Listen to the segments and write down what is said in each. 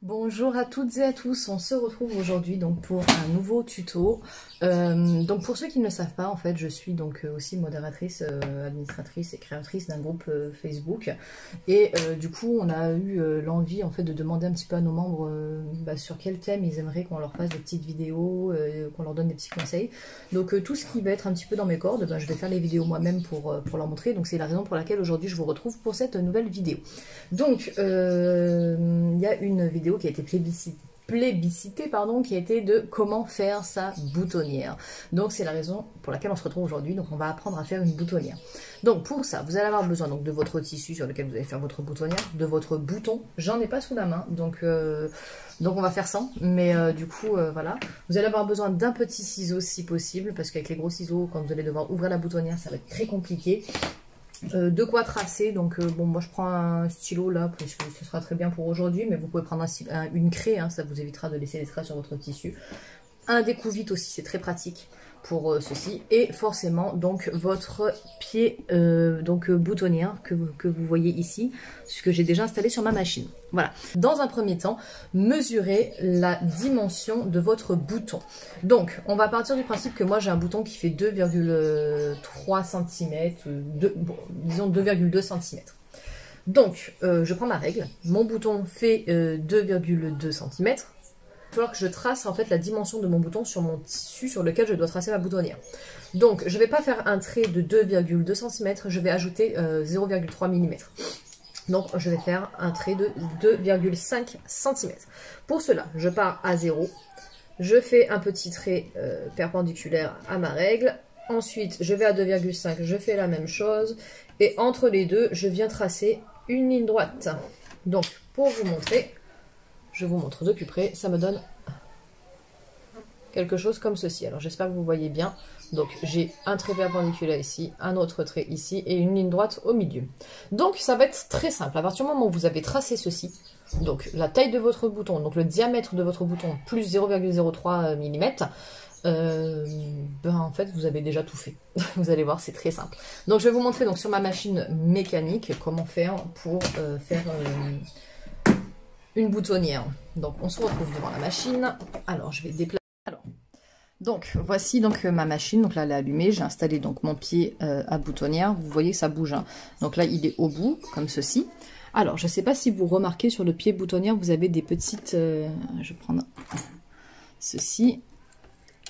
Bonjour à toutes et à tous, on se retrouve aujourd'hui donc pour un nouveau tuto. Donc pour ceux qui ne le savent pas, en fait je suis donc aussi modératrice, administratrice et créatrice d'un groupe Facebook, et du coup on a eu l'envie en fait de demander un petit peu à nos membres sur quel thème ils aimeraient qu'on leur fasse des petites vidéos, qu'on leur donne des petits conseils. Donc tout ce qui va être un petit peu dans mes cordes, je vais faire les vidéos moi-même pour leur montrer, donc c'est la raison pour laquelle aujourd'hui je vous retrouve pour cette nouvelle vidéo. Donc il y a une vidéo qui a été plébiscitée, qui a été de comment faire sa boutonnière. Donc c'est la raison pour laquelle on se retrouve aujourd'hui. Donc on va apprendre à faire une boutonnière. Donc pour ça, vous allez avoir besoin donc de votre tissu sur lequel vous allez faire votre boutonnière, de votre bouton. J'en ai pas sous la main, donc on va faire sans. Mais voilà. Vous allez avoir besoin d'un petit ciseau si possible, parce qu'avec les gros ciseaux, quand vous allez devoir ouvrir la boutonnière, ça va être très compliqué. De quoi tracer, donc bon, moi je prends un stylo là parce que ce sera très bien pour aujourd'hui, mais vous pouvez prendre une craie, ça vous évitera de laisser des traces sur votre tissu. Un découvite aussi, c'est très pratique pour ceci, et forcément donc votre pied boutonnière que vous voyez ici, ce que j'ai déjà installé sur ma machine. Voilà. Dans un premier temps, mesurez la dimension de votre bouton. Donc on va partir du principe que moi j'ai un bouton qui fait 2,3 cm, disons 2,2 cm. Donc je prends ma règle, mon bouton fait 2,2 cm. Il va falloir que je trace en fait la dimension de mon bouton sur mon tissu sur lequel je dois tracer ma boutonnière. Donc je ne vais pas faire un trait de 2,2 cm, je vais ajouter 0,3 mm. Donc je vais faire un trait de 2,5 cm. Pour cela, je pars à 0, je fais un petit trait perpendiculaire à ma règle. Ensuite, je vais à 2,5, je fais la même chose. Et entre les deux, je viens tracer une ligne droite. Donc pour vous montrer, je vous montre de plus près, ça me donne quelque chose comme ceci. Alors j'espère que vous voyez bien. Donc j'ai un trait perpendiculaire ici, un autre trait ici et une ligne droite au milieu. Donc ça va être très simple. À partir du moment où vous avez tracé ceci, donc la taille de votre bouton, donc le diamètre de votre bouton plus 0,03 mm, en fait vous avez déjà tout fait. Vous allez voir, c'est très simple. Donc je vais vous montrer donc sur ma machine mécanique comment faire pour faire une boutonnière. Donc on se retrouve devant la machine. Alors je vais déplacer. Donc voici donc ma machine. Donc là elle est allumée. J'ai installé donc mon pied à boutonnière. Vous voyez ça bouge. Donc là il est au bout comme ceci. Alors je ne sais pas si vous remarquez sur le pied boutonnière vous avez des petites. Je vais prendre ceci.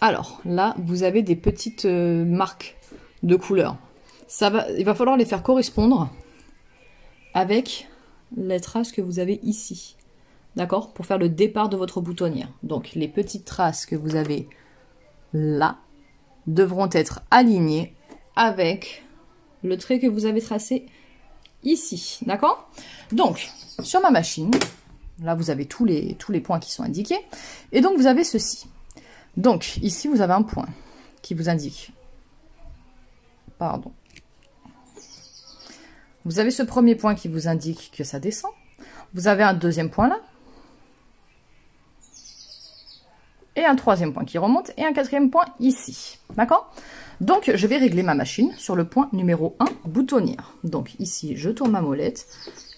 Alors là vous avez des petites marques de couleur. Il va falloir les faire correspondre avec les traces que vous avez ici. D'accord? Pour faire le départ de votre boutonnière. Donc les petites traces que vous avez là devront être alignées avec le trait que vous avez tracé ici. D'accord? Donc sur ma machine, là vous avez tous les points qui sont indiqués. Et donc vous avez ceci. Donc ici vous avez un point qui vous indique. Pardon. Vous avez ce premier point qui vous indique que ça descend. Vous avez un deuxième point là. Et un troisième point qui remonte, et un quatrième point ici. D'accord? Donc, je vais régler ma machine sur le point numéro 1, boutonnière. Donc, ici, je tourne ma molette,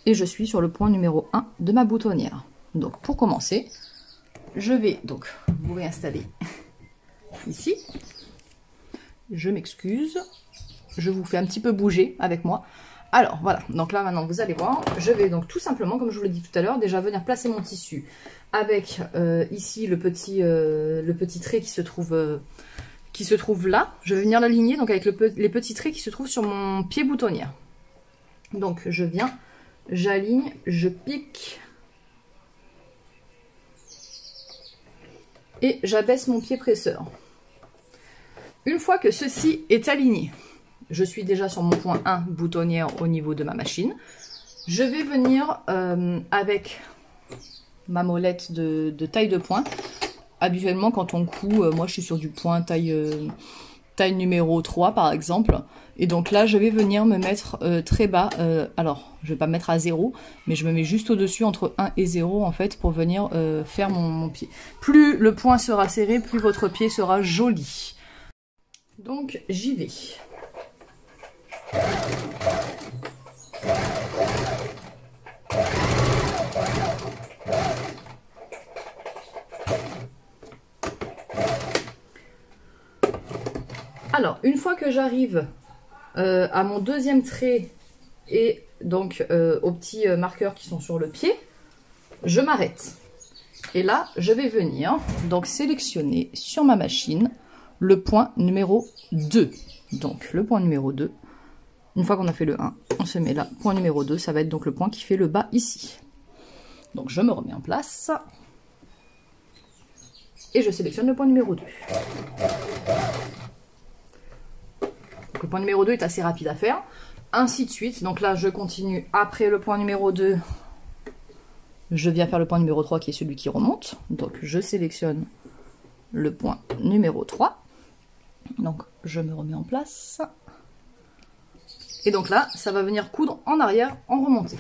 et je suis sur le point numéro 1 de ma boutonnière. Donc, pour commencer, je vais donc vous réinstaller ici. Je m'excuse. Je vous fais un petit peu bouger avec moi. Alors, voilà. Donc là, maintenant, vous allez voir. Je vais donc tout simplement, comme je vous l'ai dit tout à l'heure, déjà venir placer mon tissu avec ici le petit trait qui se trouve là. Je vais venir l'aligner donc avec les petits traits qui se trouvent sur mon pied boutonnière. Donc je viens, j'aligne, je pique et j'abaisse mon pied presseur. Une fois que ceci est aligné, je suis déjà sur mon point 1 boutonnière au niveau de ma machine. Je vais venir avec ma molette de taille de point. Habituellement, quand on coud, moi je suis sur du point taille numéro 3 par exemple. Et donc là, je vais venir me mettre très bas. Alors, je ne vais pas me mettre à 0, mais je me mets juste au-dessus entre 1 et 0 en fait pour venir faire mon pied. Plus le point sera serré, plus votre pied sera joli. Donc, j'y vais. une fois que j'arrive à mon deuxième trait et donc aux petits marqueurs qui sont sur le pied, je m'arrête. Et là, je vais venir donc sélectionner sur ma machine le point numéro 2. Donc le point numéro 2, une fois qu'on a fait le 1, on se met là. Point numéro 2, ça va être donc le point qui fait le bas ici. Donc je me remets en place. Et je sélectionne le point numéro 2. Donc, le point numéro 2 est assez rapide à faire. Ainsi de suite. Donc là, je continue après le point numéro 2. Je viens faire le point numéro 3 qui est celui qui remonte. Donc je sélectionne le point numéro 3. Donc je me remets en place. Et donc là, ça va venir coudre en arrière, en remontée.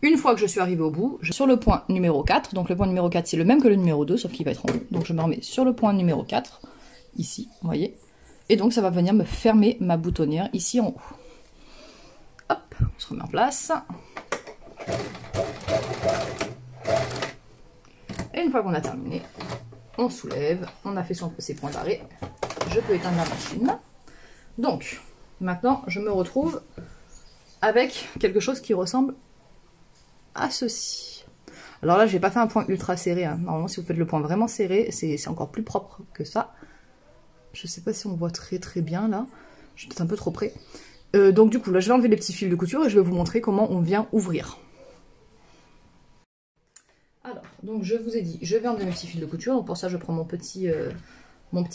Une fois que je suis arrivée au bout, je suis sur le point numéro 4. Donc le point numéro 4, c'est le même que le numéro 2, sauf qu'il va être en haut. Donc je me remets sur le point numéro 4, ici, vous voyez. Et donc ça va venir me fermer ma boutonnière ici en haut. Hop, on se remet en place. Et une fois qu'on a terminé, on soulève, on a fait ses points d'arrêt. Je peux éteindre la machine. Donc, maintenant, je me retrouve avec quelque chose qui ressemble à ceci. Alors là, j'ai pas fait un point ultra serré. Hein. Normalement, si vous faites le point vraiment serré, c'est encore plus propre que ça. Je sais pas si on voit très bien là. Je suis peut-être un peu trop près. Donc du coup, là, je vais enlever les petits fils de couture et je vais vous montrer comment on vient ouvrir. Alors, donc je vous ai dit, je vais enlever mes petits fils de couture. Donc pour ça, je prends mon petit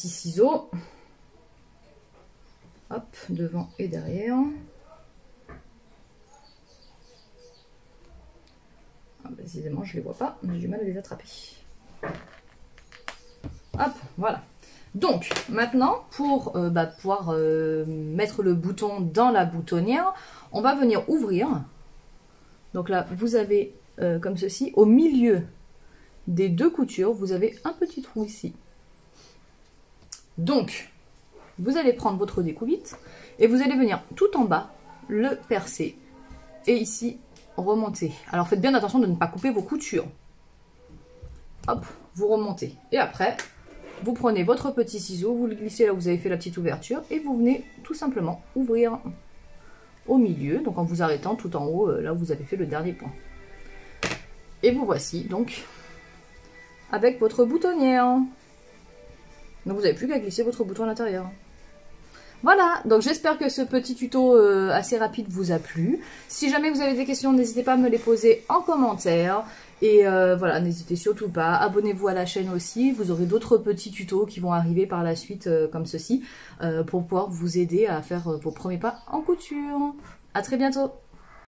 ciseau. Hop, devant et derrière. Ah, décidément, je ne les vois pas, j'ai du mal à les attraper. Hop, voilà. Donc, maintenant, pour pouvoir mettre le bouton dans la boutonnière, on va venir ouvrir. Donc là, vous avez comme ceci, au milieu des deux coutures, vous avez un petit trou ici. Donc, vous allez prendre votre découpite et vous allez venir tout en bas, le percer. Et ici, remonter. Alors faites bien attention de ne pas couper vos coutures. Hop, vous remontez. Et après, vous prenez votre petit ciseau, vous le glissez là où vous avez fait la petite ouverture et vous venez tout simplement ouvrir au milieu, donc en vous arrêtant tout en haut, là où vous avez fait le dernier point. Et vous voici donc avec votre boutonnière. Donc vous n'avez plus qu'à glisser votre bouton à l'intérieur. Voilà, donc j'espère que ce petit tuto assez rapide vous a plu. Si jamais vous avez des questions, n'hésitez pas à me les poser en commentaire. Et voilà, n'hésitez surtout pas, abonnez-vous à la chaîne aussi. Vous aurez d'autres petits tutos qui vont arriver par la suite comme ceci pour pouvoir vous aider à faire vos premiers pas en couture. À très bientôt.